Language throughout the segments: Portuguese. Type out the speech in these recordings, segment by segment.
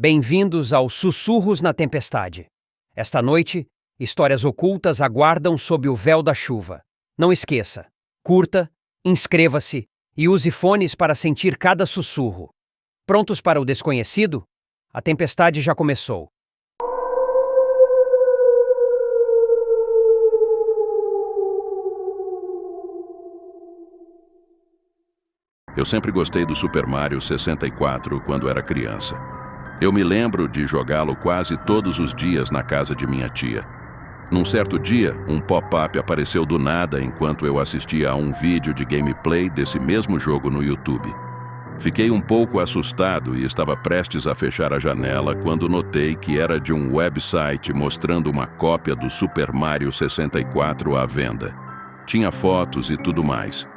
Bem-vindos ao Sussurros na Tempestade. Esta noite, histórias ocultas aguardam sob o véu da chuva. Não esqueça, curta, inscreva-se e use fones para sentir cada sussurro. Prontos para o desconhecido? A tempestade já começou. Eu sempre gostei do Super Mario 64 quando era criança. Eu me lembro de jogá-lo quase todos os dias na casa de minha tia. Num certo dia, um pop-up apareceu do nada enquanto eu assistia a um vídeo de gameplay desse mesmo jogo no YouTube. Fiquei um pouco assustado e estava prestes a fechar a janela quando notei que era de um website mostrando uma cópia do Super Mario 64 à venda. Tinha fotos e tudo mais.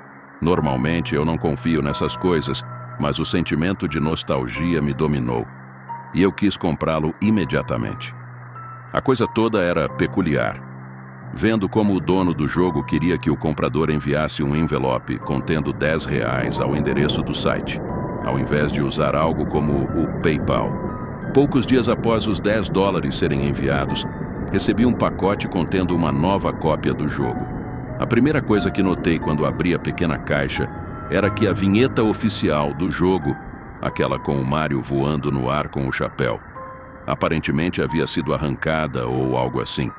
Normalmente eu não confio nessas coisas, mas o sentimento de nostalgia me dominou. E eu quis comprá-lo imediatamente. A coisa toda era peculiar. Vendo como o dono do jogo queria que o comprador enviasse um envelope contendo R$10 ao endereço do site, ao invés de usar algo como o PayPal. Poucos dias após os $10 serem enviados, recebi um pacote contendo uma nova cópia do jogo. A primeira coisa que notei quando abri a pequena caixa era que a vinheta oficial do jogo, aquela com o Mario voando no ar com o chapéu, aparentemente havia sido arrancada ou algo assim.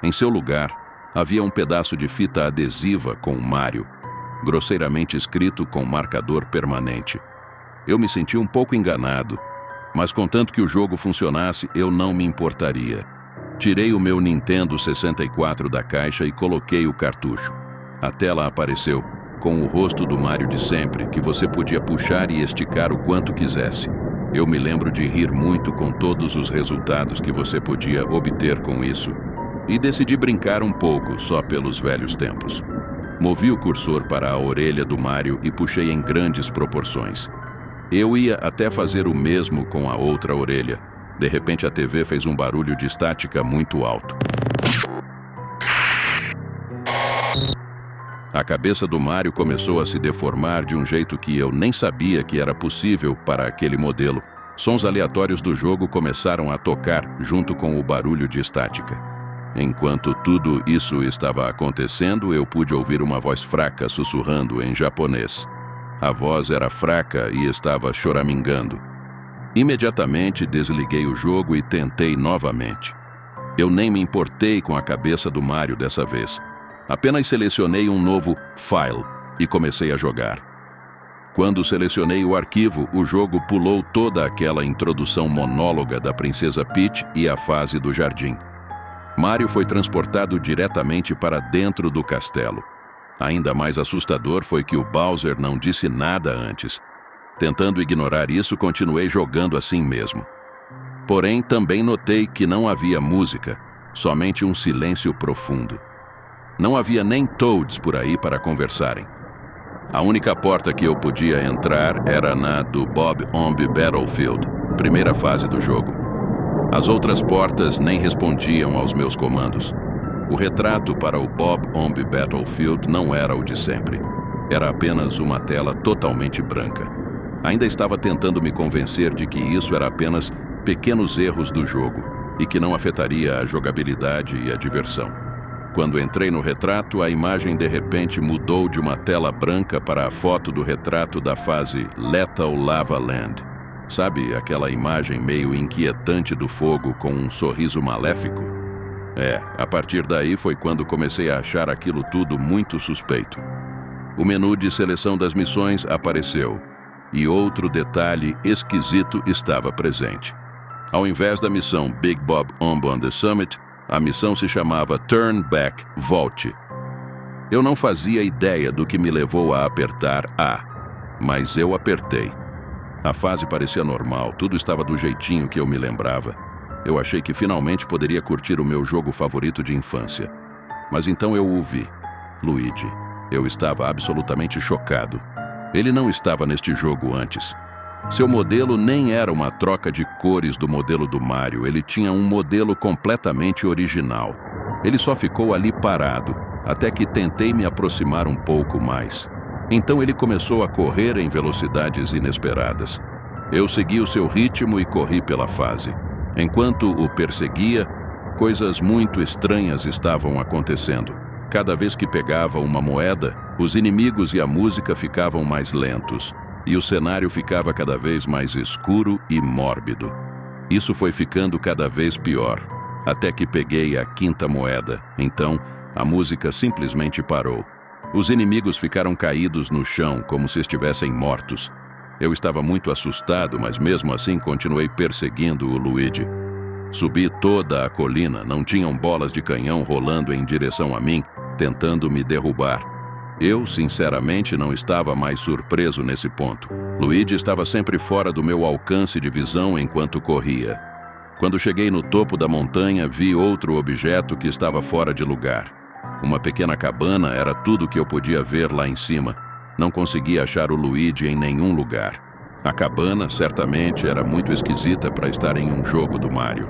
Em seu lugar, havia um pedaço de fita adesiva com o Mario, grosseiramente escrito com marcador permanente. Eu me senti um pouco enganado, mas contanto que o jogo funcionasse, eu não me importaria. Tirei o meu Nintendo 64 da caixa e coloquei o cartucho. A tela apareceu, com o rosto do Mario de sempre, que você podia puxar e esticar o quanto quisesse. Eu me lembro de rir muito com todos os resultados que você podia obter com isso. E decidi brincar um pouco, só pelos velhos tempos. Movi o cursor para a orelha do Mario e puxei em grandes proporções. Eu ia até fazer o mesmo com a outra orelha. De repente a TV fez um barulho de estática muito alto. A cabeça do Mario começou a se deformar de um jeito que eu nem sabia que era possível para aquele modelo. Sons aleatórios do jogo começaram a tocar junto com o barulho de estática. Enquanto tudo isso estava acontecendo, eu pude ouvir uma voz fraca sussurrando em japonês. A voz era fraca e estava choramingando. Imediatamente desliguei o jogo e tentei novamente. Eu nem me importei com a cabeça do Mario dessa vez. Apenas selecionei um novo file e comecei a jogar. Quando selecionei o arquivo, o jogo pulou toda aquela introdução monóloga da Princesa Peach e a fase do jardim. Mario foi transportado diretamente para dentro do castelo. Ainda mais assustador foi que o Bowser não disse nada antes. Tentando ignorar isso, continuei jogando assim mesmo. Porém, também notei que não havia música, somente um silêncio profundo. Não havia nem Toads por aí para conversarem. A única porta que eu podia entrar era na do Bob-omb Battlefield, primeira fase do jogo. As outras portas nem respondiam aos meus comandos. O retrato para o Bob-omb Battlefield não era o de sempre. Era apenas uma tela totalmente branca. Ainda estava tentando me convencer de que isso era apenas pequenos erros do jogo e que não afetaria a jogabilidade e a diversão. Quando entrei no retrato, a imagem de repente mudou de uma tela branca para a foto do retrato da fase Lethal Lava Land. Sabe aquela imagem meio inquietante do fogo com um sorriso maléfico? A partir daí foi quando comecei a achar aquilo tudo muito suspeito. O menu de seleção das missões apareceu. E outro detalhe esquisito estava presente. Ao invés da missão Big Bob-omb on the Summit, a missão se chamava Turn Back, Volte. Eu não fazia ideia do que me levou a apertar A, mas eu apertei. A fase parecia normal, tudo estava do jeitinho que eu me lembrava. Eu achei que finalmente poderia curtir o meu jogo favorito de infância. Mas então eu o vi. Luigi. Eu estava absolutamente chocado. Ele não estava neste jogo antes. Seu modelo nem era uma troca de cores do modelo do Mario, ele tinha um modelo completamente original. Ele só ficou ali parado, até que tentei me aproximar um pouco mais. Então ele começou a correr em velocidades inesperadas. Eu segui o seu ritmo e corri pela fase. Enquanto o perseguia, coisas muito estranhas estavam acontecendo. Cada vez que pegava uma moeda, os inimigos e a música ficavam mais lentos, e o cenário ficava cada vez mais escuro e mórbido. Isso foi ficando cada vez pior, até que peguei a quinta moeda. Então, a música simplesmente parou. Os inimigos ficaram caídos no chão, como se estivessem mortos. Eu estava muito assustado, mas mesmo assim continuei perseguindo o Luigi. Subi toda a colina, não tinham bolas de canhão rolando em direção a mim, tentando me derrubar. Eu, sinceramente, não estava mais surpreso nesse ponto. Luigi estava sempre fora do meu alcance de visão enquanto corria. Quando cheguei no topo da montanha, vi outro objeto que estava fora de lugar. Uma pequena cabana era tudo que eu podia ver lá em cima. Não conseguia achar o Luigi em nenhum lugar. A cabana, certamente, era muito esquisita para estar em um jogo do Mario.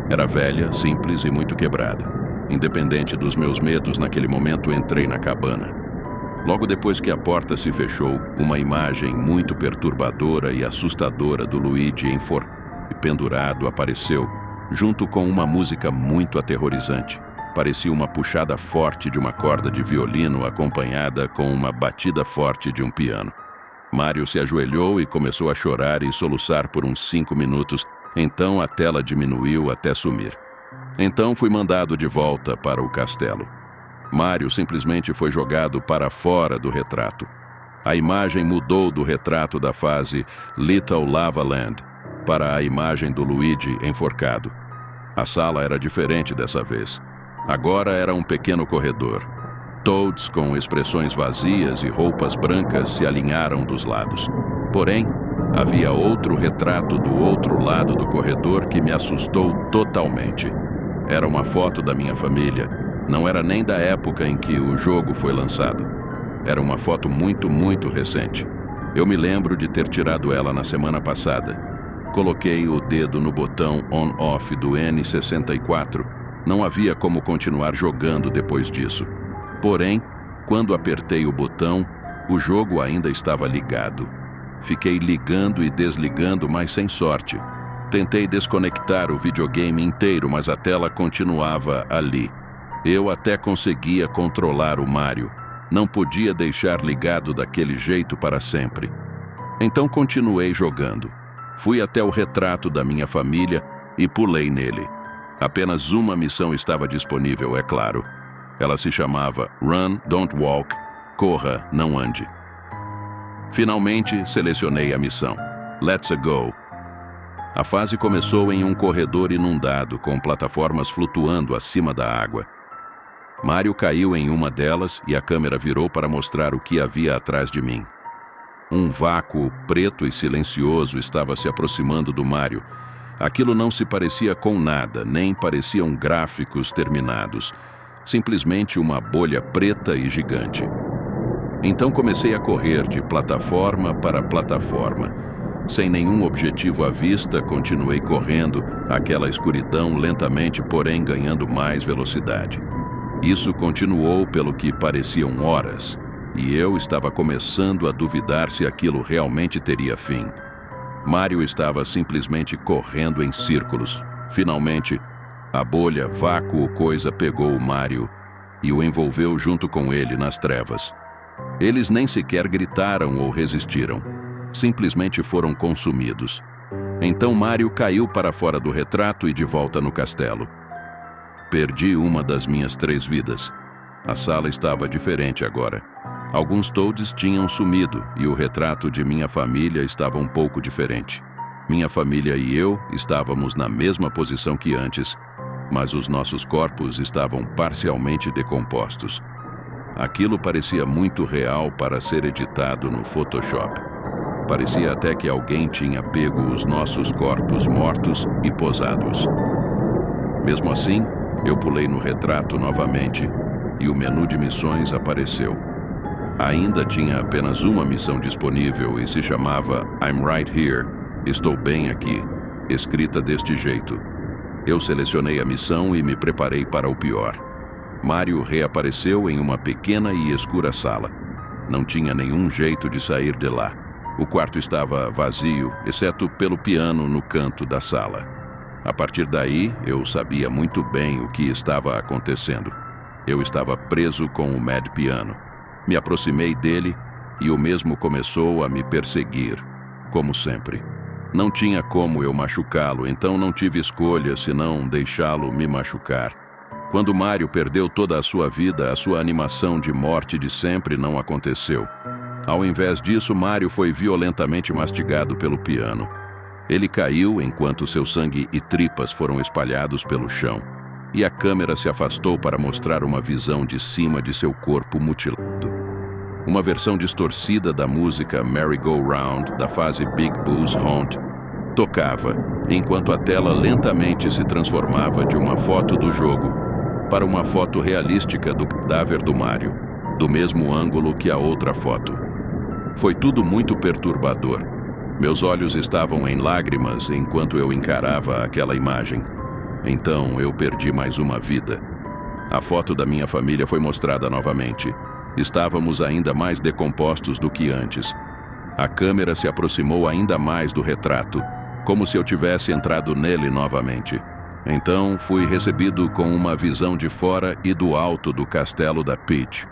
Era velha, simples e muito quebrada. Independente dos meus medos, naquele momento entrei na cabana. Logo depois que a porta se fechou, uma imagem muito perturbadora e assustadora do Luigi enforcado e pendurado apareceu, junto com uma música muito aterrorizante. Parecia uma puxada forte de uma corda de violino acompanhada com uma batida forte de um piano. Mario se ajoelhou e começou a chorar e soluçar por uns 5 minutos, então a tela diminuiu até sumir. Então fui mandado de volta para o castelo. Mario simplesmente foi jogado para fora do retrato. A imagem mudou do retrato da fase Little Lava Land para a imagem do Luigi enforcado. A sala era diferente dessa vez. Agora era um pequeno corredor. Toads com expressões vazias e roupas brancas se alinharam dos lados. Porém, havia outro retrato do outro lado do corredor que me assustou totalmente. Era uma foto da minha família. Não era nem da época em que o jogo foi lançado. Era uma foto muito recente. Eu me lembro de ter tirado ela na semana passada. Coloquei o dedo no botão on-off do N64. Não havia como continuar jogando depois disso. Porém, quando apertei o botão, o jogo ainda estava ligado. Fiquei ligando e desligando, mas sem sorte. Tentei desconectar o videogame inteiro, mas a tela continuava ali. Eu até conseguia controlar o Mario. Não podia deixar ligado daquele jeito para sempre. Então continuei jogando. Fui até o retrato da minha família e pulei nele. Apenas uma missão estava disponível, é claro. Ela se chamava Run, Don't Walk, Corra, Não Ande. Finalmente, selecionei a missão. Let's go! A fase começou em um corredor inundado, com plataformas flutuando acima da água. Mario caiu em uma delas e a câmera virou para mostrar o que havia atrás de mim. Um vácuo preto e silencioso estava se aproximando do Mario. Aquilo não se parecia com nada, nem pareciam gráficos terminados. Simplesmente uma bolha preta e gigante. Então comecei a correr de plataforma para plataforma. Sem nenhum objetivo à vista, continuei correndo, aquela escuridão lentamente, porém ganhando mais velocidade. Isso continuou pelo que pareciam horas, e eu estava começando a duvidar se aquilo realmente teria fim. Mario estava simplesmente correndo em círculos. Finalmente, a bolha, vácuo coisa pegou o Mario e o envolveu junto com ele nas trevas. Eles nem sequer gritaram ou resistiram. Simplesmente foram consumidos. Então Mario caiu para fora do retrato e de volta no castelo. Perdi uma das minhas 3 vidas. A sala estava diferente agora. Alguns Toads tinham sumido e o retrato de minha família estava um pouco diferente. Minha família e eu estávamos na mesma posição que antes, mas os nossos corpos estavam parcialmente decompostos. Aquilo parecia muito real para ser editado no Photoshop. Parecia até que alguém tinha pego os nossos corpos mortos e posado-os. Mesmo assim, eu pulei no retrato novamente e o menu de missões apareceu. Ainda tinha apenas uma missão disponível e se chamava I'm Right Here, Estou Bem Aqui, escrita deste jeito. Eu selecionei a missão e me preparei para o pior. Mario reapareceu em uma pequena e escura sala. Não tinha nenhum jeito de sair de lá. O quarto estava vazio, exceto pelo piano no canto da sala. A partir daí, eu sabia muito bem o que estava acontecendo. Eu estava preso com o Mad Piano. Me aproximei dele e o mesmo começou a me perseguir, como sempre. Não tinha como eu machucá-lo, então não tive escolha senão deixá-lo me machucar. Quando Mario perdeu toda a sua vida, a sua animação de morte de sempre não aconteceu. Ao invés disso, Mario foi violentamente mastigado pelo piano. Ele caiu enquanto seu sangue e tripas foram espalhados pelo chão, e a câmera se afastou para mostrar uma visão de cima de seu corpo mutilado. Uma versão distorcida da música Merry Go Round, da fase Big Boo's Haunt, tocava, enquanto a tela lentamente se transformava de uma foto do jogo para uma foto realística do cadáver do Mario, do mesmo ângulo que a outra foto. Foi tudo muito perturbador. Meus olhos estavam em lágrimas enquanto eu encarava aquela imagem. Então eu perdi mais uma vida. A foto da minha família foi mostrada novamente. Estávamos ainda mais decompostos do que antes. A câmera se aproximou ainda mais do retrato, como se eu tivesse entrado nele novamente. Então fui recebido com uma visão de fora e do alto do castelo da Peach.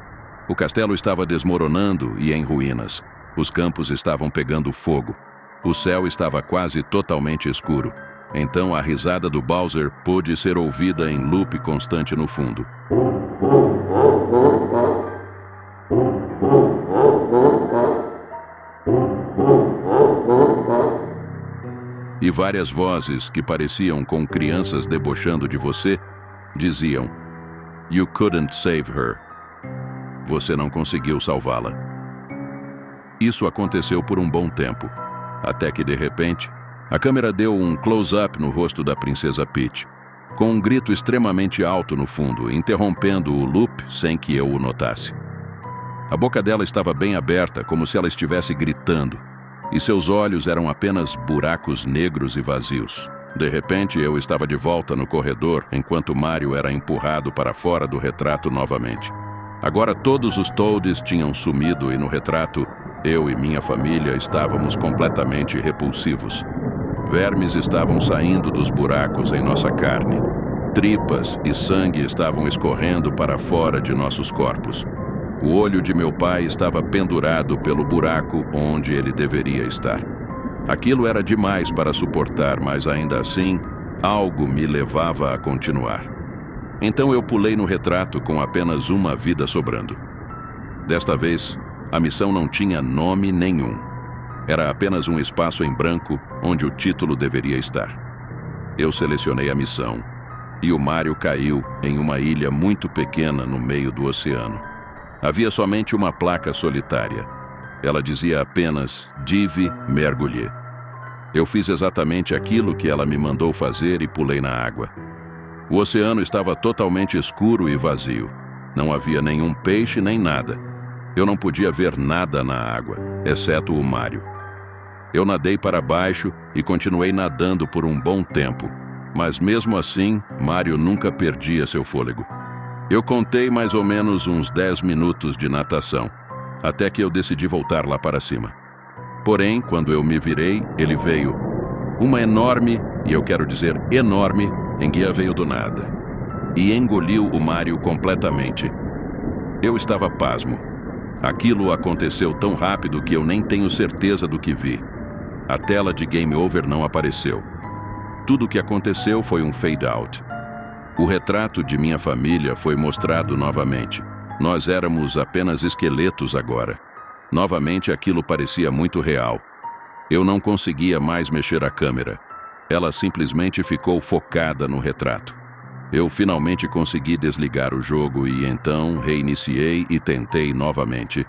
O castelo estava desmoronando e em ruínas. Os campos estavam pegando fogo. O céu estava quase totalmente escuro. Então a risada do Bowser pôde ser ouvida em loop constante no fundo. E várias vozes que pareciam com crianças debochando de você diziam: "You couldn't save her." Você não conseguiu salvá-la. Isso aconteceu por um bom tempo, até que de repente, a câmera deu um close-up no rosto da Princesa Peach, com um grito extremamente alto no fundo, interrompendo o loop sem que eu o notasse. A boca dela estava bem aberta, como se ela estivesse gritando, e seus olhos eram apenas buracos negros e vazios. De repente, eu estava de volta no corredor, enquanto Mario era empurrado para fora do retrato novamente. Agora todos os Toads tinham sumido e no retrato, eu e minha família estávamos completamente repulsivos. Vermes estavam saindo dos buracos em nossa carne. Tripas e sangue estavam escorrendo para fora de nossos corpos. O olho de meu pai estava pendurado pelo buraco onde ele deveria estar. Aquilo era demais para suportar, mas ainda assim, algo me levava a continuar. Então eu pulei no retrato com apenas uma vida sobrando. Desta vez, a missão não tinha nome nenhum. Era apenas um espaço em branco onde o título deveria estar. Eu selecionei a missão, e o Mario caiu em uma ilha muito pequena no meio do oceano. Havia somente uma placa solitária. Ela dizia apenas: "Dive, mergulhe". Eu fiz exatamente aquilo que ela me mandou fazer e pulei na água. O oceano estava totalmente escuro e vazio. Não havia nenhum peixe nem nada. Eu não podia ver nada na água, exceto o Mario. Eu nadei para baixo e continuei nadando por um bom tempo, mas mesmo assim, Mario nunca perdia seu fôlego. Eu contei mais ou menos uns 10 minutos de natação, até que eu decidi voltar lá para cima. Porém, quando eu me virei, ele veio. Uma enorme, e eu quero dizer enorme, enguia veio do nada e engoliu o Mario completamente. Eu estava pasmo. Aquilo aconteceu tão rápido que eu nem tenho certeza do que vi. A tela de Game Over não apareceu. Tudo o que aconteceu foi um fade-out. O retrato de minha família foi mostrado novamente. Nós éramos apenas esqueletos agora. Novamente aquilo parecia muito real. Eu não conseguia mais mexer a câmera. Ela simplesmente ficou focada no retrato. Eu finalmente consegui desligar o jogo e então reiniciei e tentei novamente.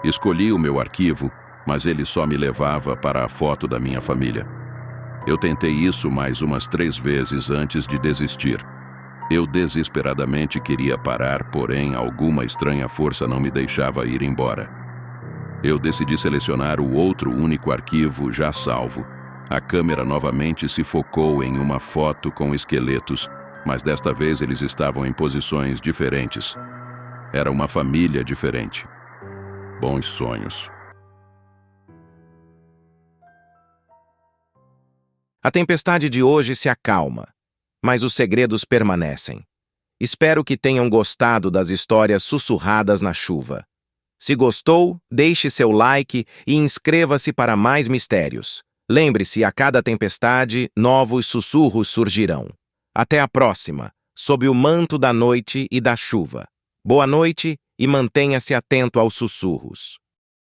Escolhi o meu arquivo, mas ele só me levava para a foto da minha família. Eu tentei isso mais umas 3 vezes antes de desistir. Eu desesperadamente queria parar, porém alguma estranha força não me deixava ir embora. Eu decidi selecionar o outro único arquivo já salvo. A câmera novamente se focou em uma foto com esqueletos, mas desta vez eles estavam em posições diferentes. Era uma família diferente. Bons sonhos. A tempestade de hoje se acalma, mas os segredos permanecem. Espero que tenham gostado das histórias sussurradas na chuva. Se gostou, deixe seu like e inscreva-se para mais mistérios. Lembre-se, a cada tempestade, novos sussurros surgirão. Até a próxima, sob o manto da noite e da chuva. Boa noite e mantenha-se atento aos sussurros.